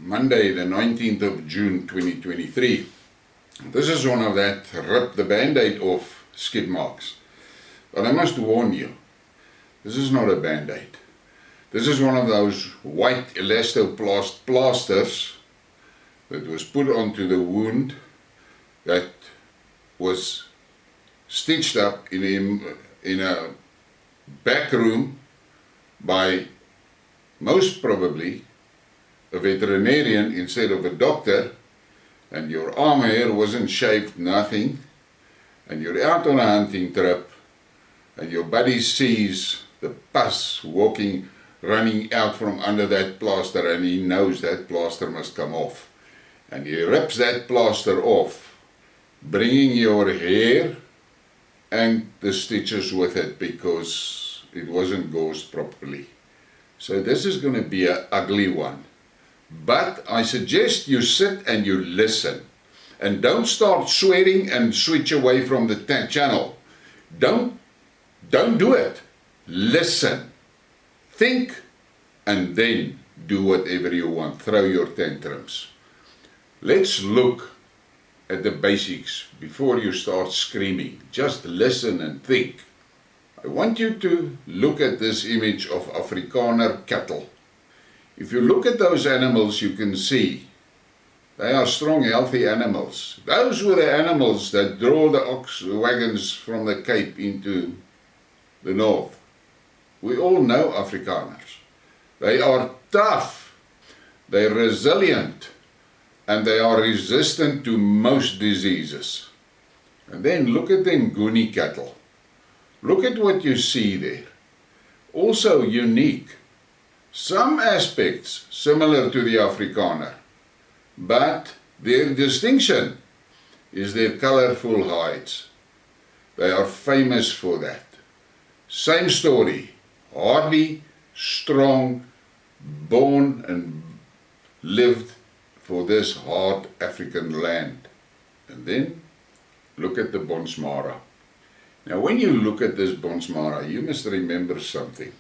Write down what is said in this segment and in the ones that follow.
Monday, the 19th of June 2023. This is one of that rip the band-aid off Skidmarks. But I must warn you, this is not a band-aid. This is one of those white elastoplast plasters that was put onto the wound that was stitched up in a back room by most probably a veterinarian instead of a doctor, and your arm hair wasn't shaved, nothing, and you're out on a hunting trip and your buddy sees the pus running out from under that plaster, and he knows that plaster must come off, and he rips that plaster off, bringing your hair and the stitches with it because it wasn't gauzed properly. So this is going to be an ugly one. But I suggest you sit and you listen. And don't start swearing and switch away from the channel. Don't do it. Listen. Think and then do whatever you want. Throw your tantrums. Let's look at the basics before you start screaming. Just listen and think. I want you to look at this image of Afrikaner cattle. If you look at those animals, you can see they are strong, healthy animals. Those were the animals that draw the ox wagons from the Cape into the north. We all know Afrikaners. They are tough, they're resilient, and they are resistant to most diseases. And then look at the Nguni cattle. Look at what you see there. Also unique. Some aspects similar to the Afrikaner, but their distinction is their colorful hides. They are famous for that. Same story, hardy, strong, born and lived for this hard African land. And then look at the Bonsmara. Now when you look at this Bonsmara, you must remember something.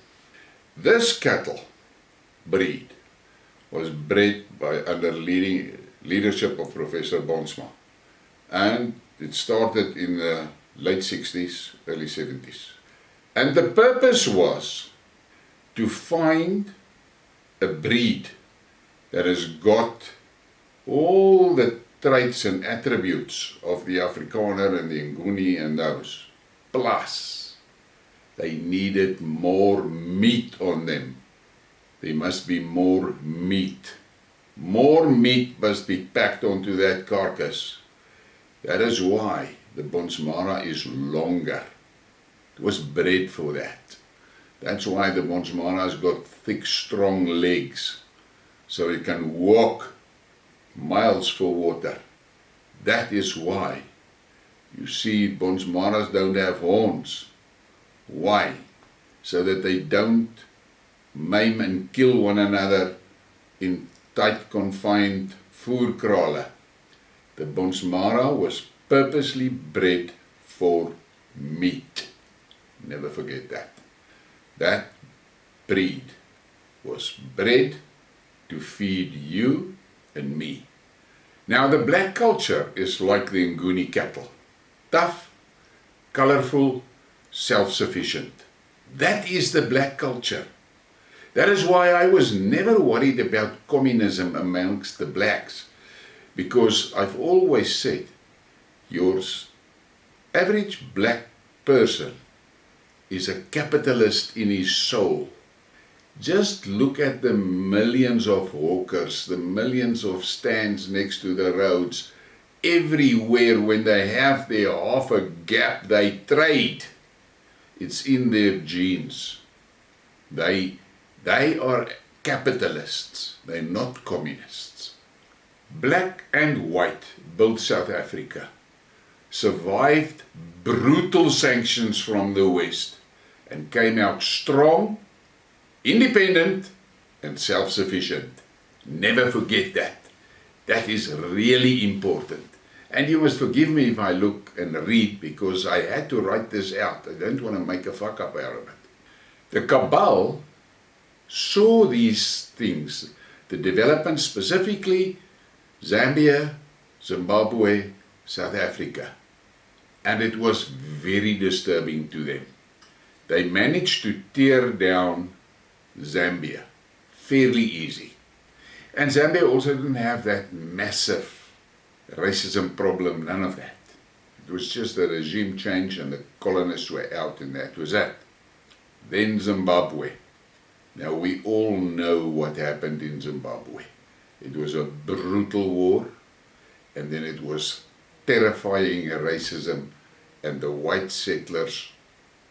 This cattle breed was bred under leadership of Professor Bonsma, and it started in the late 60s, early 70s. And the purpose was to find a breed that has got all the traits and attributes of the Afrikaner and the Nguni and those. Plus, they needed more meat on them. There must be more meat. More meat must be packed onto that carcass. That is why the Bonsmara is longer. It was bred for that. That's why the Bonsmara's got thick, strong legs, so it can walk miles for water. That is why. You see, Bonsmaras don't have horns. Why? So that they don't maim and kill one another in tight confined voerkrale. The Bonsmara was purposely bred for meat. Never forget that. That breed was bred to feed you and me. Now the black culture is like the Nguni cattle. Tough, colorful, self-sufficient. That is the black culture. That is why I was never worried about communism amongst the blacks, because I've always said, your average black person is a capitalist in his soul. Just look at the millions of hawkers, the millions of stands next to the roads. Everywhere when they have their half a gap, they trade. It's in their genes. They are capitalists, they're not communists. Black and white built South Africa, survived brutal sanctions from the West, and came out strong, independent, and self-sufficient. Never forget that. That is really important. And you must forgive me if I look and read, because I had to write this out. I don't want to make a fuck up out of it. The cabal saw these things. the development specifically Zambia, Zimbabwe, South Africa. And it was very disturbing to them. They managed to tear down Zambia fairly easy. And Zambia also didn't have that massive racism problem, none of that. It was just a regime change and the colonists were out and that was that. Then Zimbabwe. Now we all know what happened in Zimbabwe. It was a brutal war, and then it was terrifying racism, and the white settlers,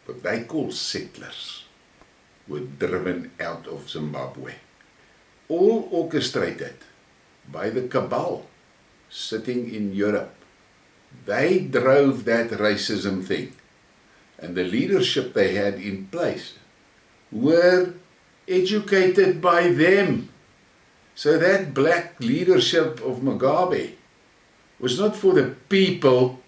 what they call settlers, were driven out of Zimbabwe. All orchestrated by the cabal sitting in Europe. They drove that racism thing, and the leadership they had in place were educated by them. So that black leadership of Mugabe was not for the people.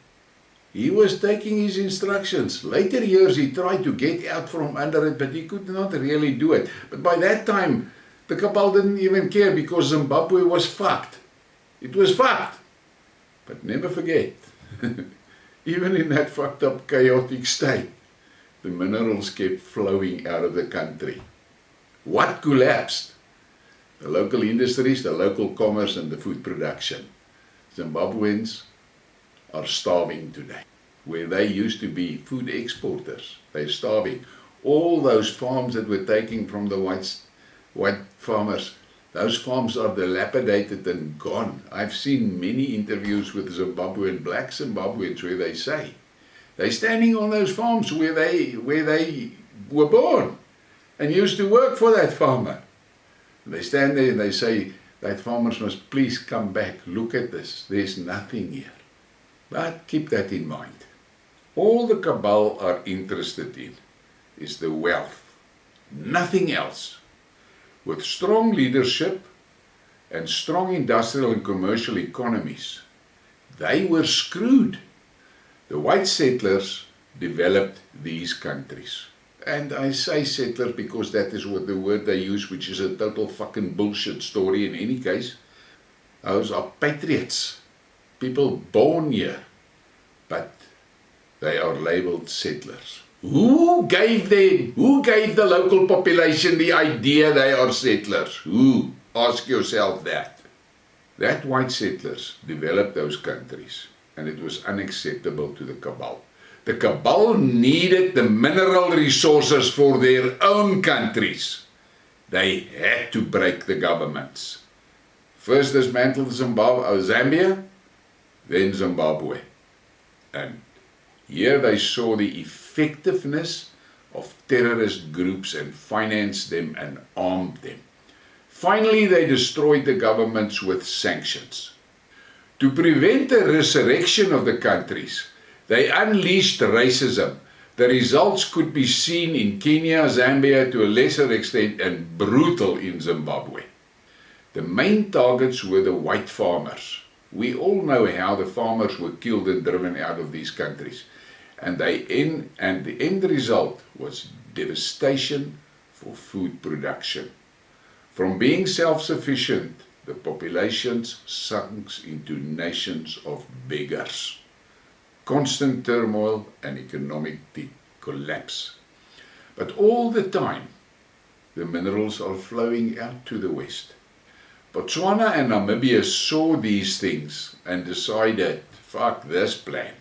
He was taking his instructions. Later years he tried to get out from under it, but he could not really do it. But by that time, the cabal didn't even care because Zimbabwe was fucked. It was fucked. But never forget, even in that fucked up, chaotic state, the minerals kept flowing out of the country. What collapsed? The local industries, the local commerce, and the food production. Zimbabweans are starving today. Where they used to be food exporters, they're starving. All those farms that were taken from the white farmers, those farms are dilapidated and gone. I've seen many interviews with Zimbabwean, black Zimbabweans, where they say, they're standing on those farms where they were born and used to work for that farmer. They stand there and they say, that farmers must please come back, look at this, there's nothing here. But keep that in mind. All the cabal are interested in is the wealth, nothing else. With strong leadership and strong industrial and commercial economies, they were screwed. The white settlers developed these countries. And I say settlers because that is what the word they use, which is a total fucking bullshit story in any case. Those are patriots, people born here, but they are labeled settlers. Who gave the local population the idea they are settlers? Who? Ask yourself that. That white settlers developed those countries, and it was unacceptable to the cabal. The cabal needed the mineral resources for their own countries. They had to break the governments. First dismantled Zambia, then Zimbabwe. And here they saw the effectiveness of terrorist groups and financed them and armed them. Finally, they destroyed the governments with sanctions. To prevent the resurrection of the countries, they unleashed racism. The results could be seen in Kenya, Zambia to a lesser extent, and brutal in Zimbabwe. The main targets were the white farmers. We all know how the farmers were killed and driven out of these countries. And the end result was devastation for food production. From being self-sufficient, the populations sunk into nations of beggars. Constant turmoil and economic collapse. But all the time, the minerals are flowing out to the west. Botswana and Namibia saw these things and decided, fuck this plan.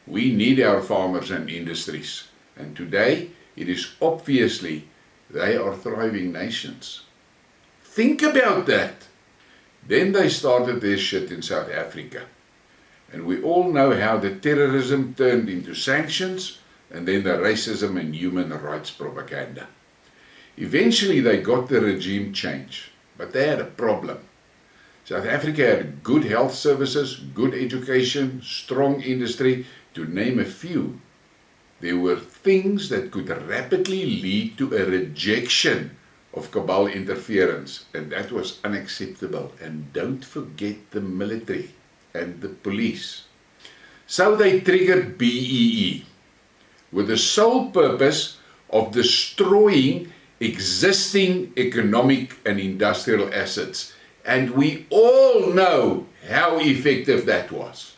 We need our farmers and industries. And today, it is obviously they are thriving nations. Think about that. Then they started their shit in South Africa. And we all know how the terrorism turned into sanctions and then the racism and human rights propaganda. Eventually they got the regime change, but they had a problem. South Africa had good health services, good education, strong industry, to name a few. There were things that could rapidly lead to a rejection of cabal interference, and that was unacceptable. And don't forget the military and the police. So they triggered BEE with the sole purpose of destroying existing economic and industrial assets. And we all know how effective that was.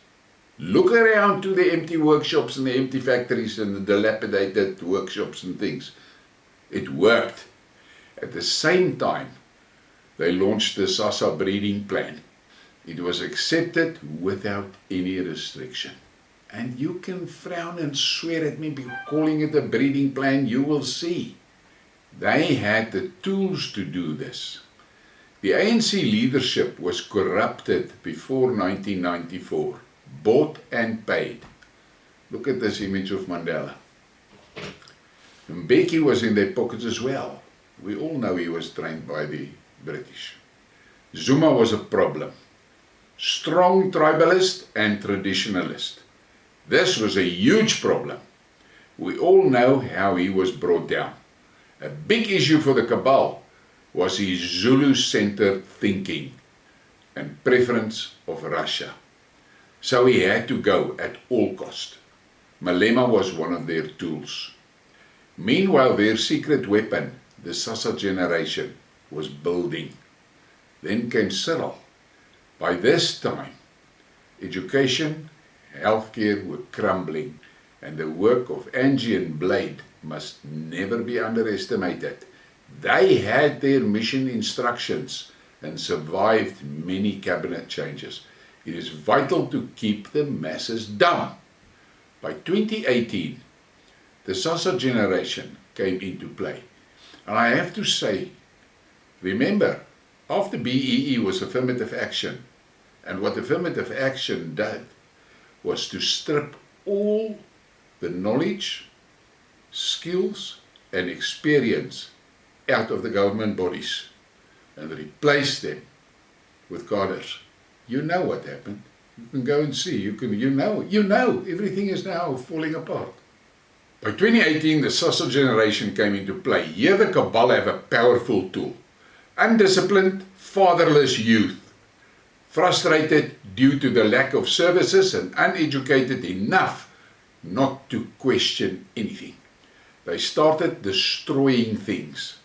Look around to the empty workshops and the empty factories and the dilapidated workshops and things. It worked. At the same time, they launched the SASSA breeding plan. It was accepted without any restriction. And you can frown and swear at me by calling it a breeding plan, you will see. They had the tools to do this. The ANC leadership was corrupted before 1994, bought and paid. Look at this image of Mandela. Mbeki was in their pockets as well. We all know he was trained by the British. Zuma was a problem. Strong tribalist and traditionalist. This was a huge problem. We all know how he was brought down. A big issue for the cabal was his Zulu-centered thinking and preference of Russia. So he had to go at all cost. Malema was one of their tools. Meanwhile, their secret weapon, the SASSA Generation, was building. Then came Cyril. By this time, education, healthcare were crumbling, and the work of Angie and Bred must never be underestimated. They had their mission instructions and survived many cabinet changes. It is vital to keep the masses dumb. By 2018, the SASSA Generation came into play. And I have to say, remember, after BEE was affirmative action, and what affirmative action did was to strip all the knowledge, skills and experience out of the government bodies and replace them with cadres. You know what happened. You can go and see. You know, everything is now falling apart. By 2018, the SASSA Generation came into play. Here the cabal have a powerful tool. Undisciplined, fatherless youth, frustrated due to the lack of services and uneducated enough not to question anything. They started destroying things.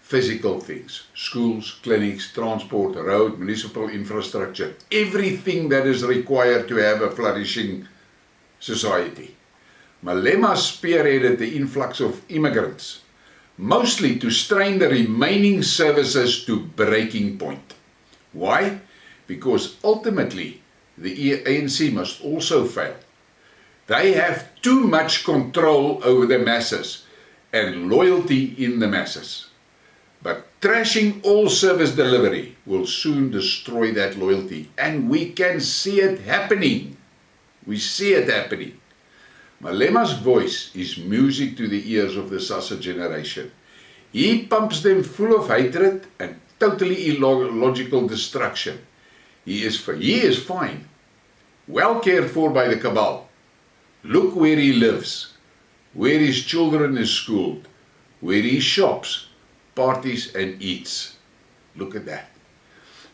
Physical things, schools, clinics, transport, road, municipal infrastructure, everything that is required to have a flourishing society. Malema spearheaded the influx of immigrants, mostly to strain the remaining services to breaking point. Why? Because ultimately the ANC must also fail. They have too much control over the masses and loyalty in the masses. But trashing all service delivery will soon destroy that loyalty. And we can see it happening. We see it happening. Malema's voice is music to the ears of the SASSA Generation. He pumps them full of hatred and totally illogical destruction. He is fine, well cared for by the cabal. Look where he lives, where his children is schooled, where he shops, parties and eats. Look at that.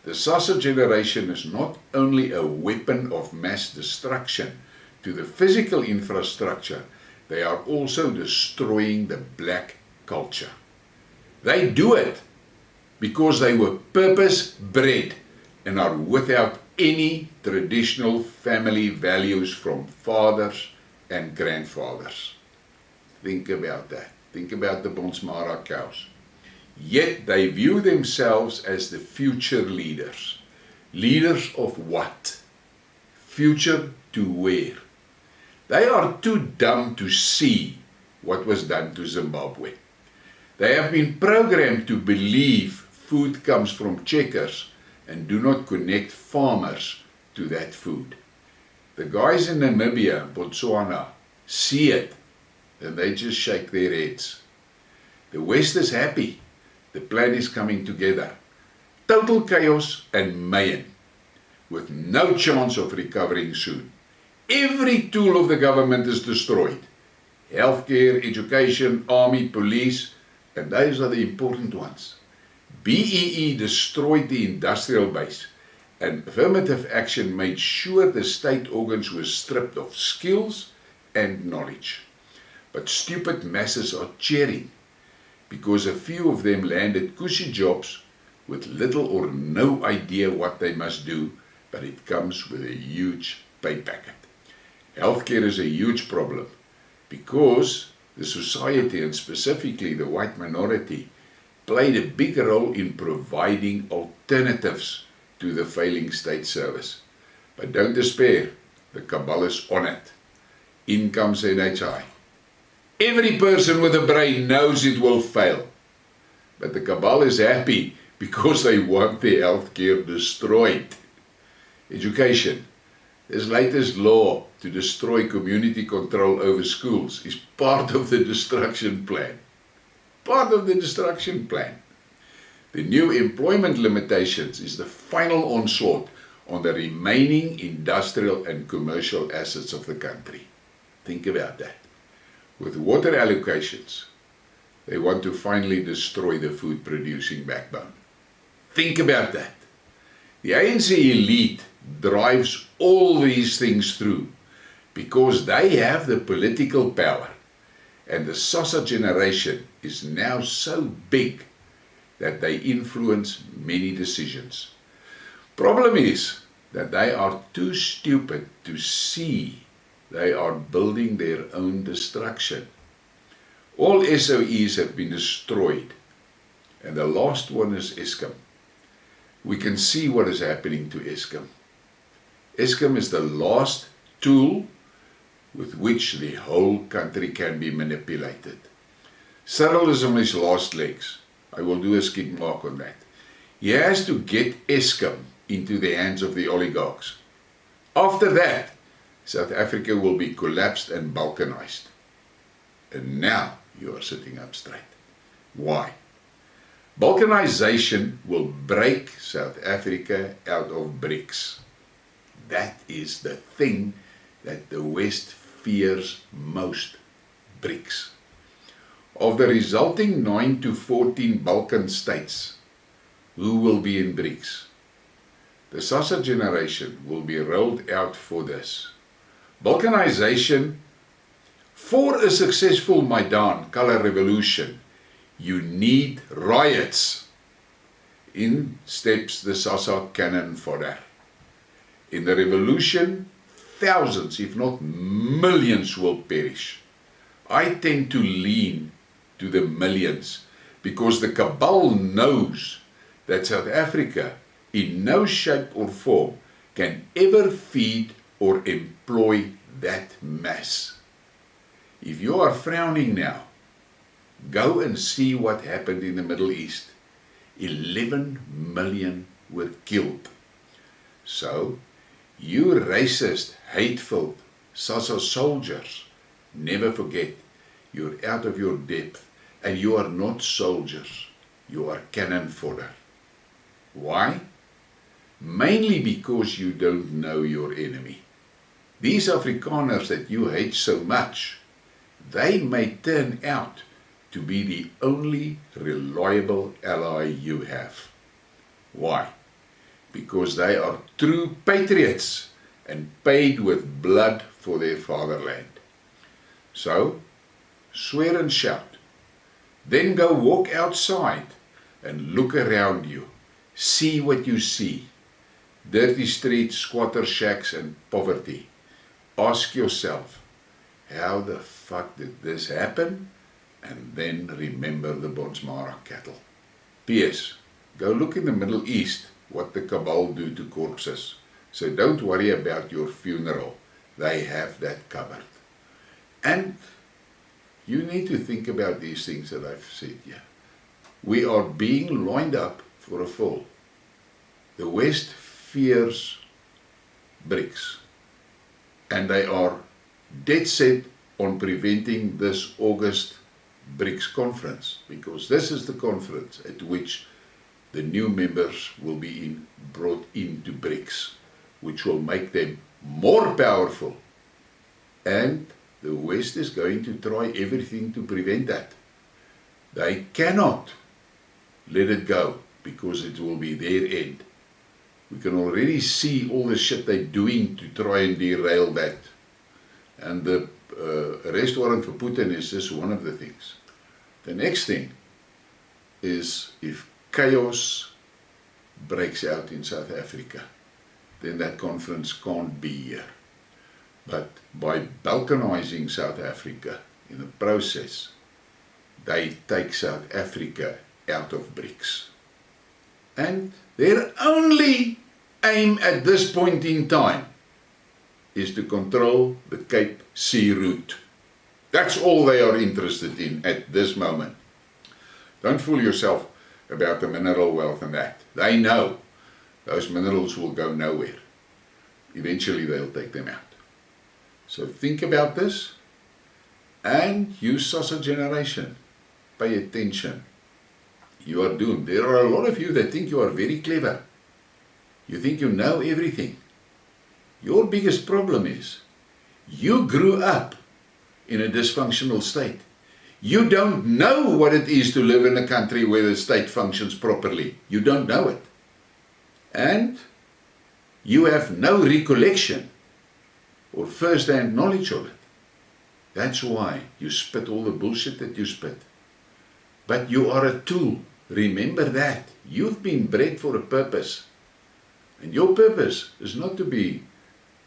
The SASSA Generation is not only a weapon of mass destruction to the physical infrastructure, they are also destroying the black culture. They do it because they were purpose-bred and are without any traditional family values from fathers and grandfathers. Think about that. Think about the Bonsmara cows. Yet they view themselves as the future leaders. Leaders of what? Future to where? They are too dumb to see what was done to Zimbabwe. They have been programmed to believe food comes from checkers and do not connect farmers to that food. The guys in Namibia, Botswana, see it and they just shake their heads. The West is happy. The plan is coming together. Total chaos and mayhem, with no chance of recovering soon. Every tool of the government is destroyed. Healthcare, education, army, police, and those are the important ones. BEE destroyed the industrial base, and affirmative action made sure the state organs were stripped of skills and knowledge. But stupid masses are cheering. because a few of them landed cushy jobs with little or no idea what they must do, but it comes with a huge pay packet. Healthcare is a huge problem because the society, and specifically the white minority, played a big role in providing alternatives to the failing state service. But don't despair, the cabal is on it. In comes NHI. Every person with a brain knows it will fail. But the cabal is happy because they want their healthcare destroyed. Education. This latest law to destroy community control over schools is part of the destruction plan. Part of the destruction plan. The new employment limitations is the final onslaught on the remaining industrial and commercial assets of the country. Think about that. With water allocations, they want to finally destroy the food producing backbone. Think about that. The ANC elite drives all these things through because they have the political power, and the SASSA generation is now so big that they influence many decisions. Problem is that they are too stupid to see they are building their own destruction. All SOEs have been destroyed, and the last one is Eskom. We can see what is happening to Eskom. Eskom is the last tool with which the whole country can be manipulated. Cyril's on his last legs. I will do a Skidmark on that. He has to get Eskom into the hands of the oligarchs. After that, South Africa will be collapsed and balkanized. And now you are sitting up straight. Why? Balkanization will break South Africa out of BRICS. That is the thing that the West fears most, BRICS. Of the resulting 9 to 14 Balkan states, who will be in BRICS? The SASSA generation will be rolled out for this. Balkanization, for a successful Maidan color revolution, you need riots. In steps the SASSA cannon fodder. In the revolution, thousands, if not millions, will perish. I tend to lean to the millions because the cabal knows that South Africa, in no shape or form, can ever feed or employ that mass. If you are frowning now, go and see what happened in the Middle East. 11 million were killed. So, you racist, hateful SASSA soldiers, never forget, you're out of your depth, and you are not soldiers, you are cannon fodder. Why? Mainly because you don't know your enemy. These Afrikaners that you hate so much, they may turn out to be the only reliable ally you have. Why? Because they are true patriots and paid with blood for their fatherland. So, swear and shout. Then go walk outside and look around you. See what you see. Dirty streets, squatter shacks and poverty. Ask yourself, how the fuck did this happen? And then remember the Bonsmara cattle. P.S. Go look in the Middle East what the cabal do to corpses. So don't worry about your funeral. They have that covered. And you need to think about these things that I've said here. We are being lined up for a fall. The West fears BRICS. And they are dead set on preventing this August BRICS conference, because this is the conference at which the new members will be brought into BRICS, which will make them more powerful. And the West is going to try everything to prevent that. They cannot let it go, because it will be their end. We can already see all the shit they're doing to try and derail that. And the arrest warrant for Putin is just one of the things. The next thing is if chaos breaks out in South Africa, then that conference can't be here. But by balkanizing South Africa in the process, they take South Africa out of BRICS. And their only aim at this point in time is to control the Cape Sea route. That's all they are interested in at this moment. Don't fool yourself about the mineral wealth and that. They know those minerals will go nowhere. Eventually they'll take them out. So think about this and use SASSA Generation. Pay attention. You are doomed. There are a lot of you that think you are very clever. You think you know everything. Your biggest problem is you grew up in a dysfunctional state. You don't know what it is to live in a country where the state functions properly. You don't know it. And you have no recollection or first-hand knowledge of it. That's why you spit all the bullshit that you spit. But you are a tool. Remember that. You've been bred for a purpose. And your purpose is not to be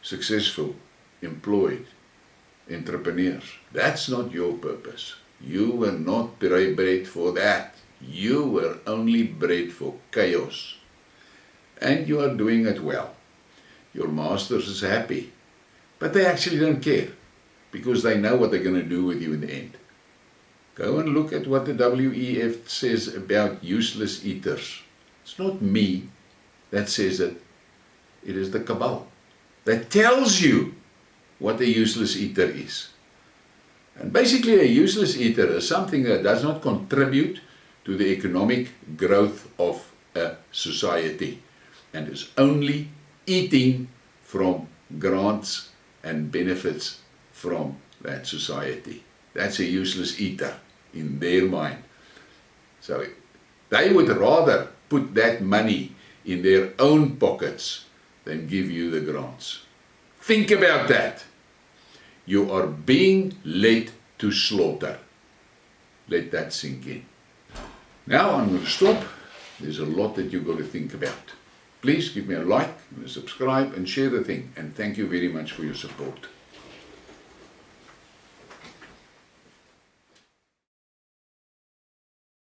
successful, employed, entrepreneurs. That's not your purpose. You were not bred for that. You were only bred for chaos. And you are doing it well. Your masters is happy. But they actually don't care, because they know what they're going to do with you in the end. Go and look at what the WEF says about useless eaters. It's not me that says it. It is the cabal that tells you what a useless eater is. And basically a useless eater is something that does not contribute to the economic growth of a society and is only eating from grants and benefits from that society. That's a useless eater in their mind. So they would rather put that money in their own pockets than give you the grants. Think about that. You are being led to slaughter. Let that sink in. Now I'm going to stop. There's a lot that you've got to think about. Please give me a like, and a subscribe, and share the thing. And thank you very much for your support.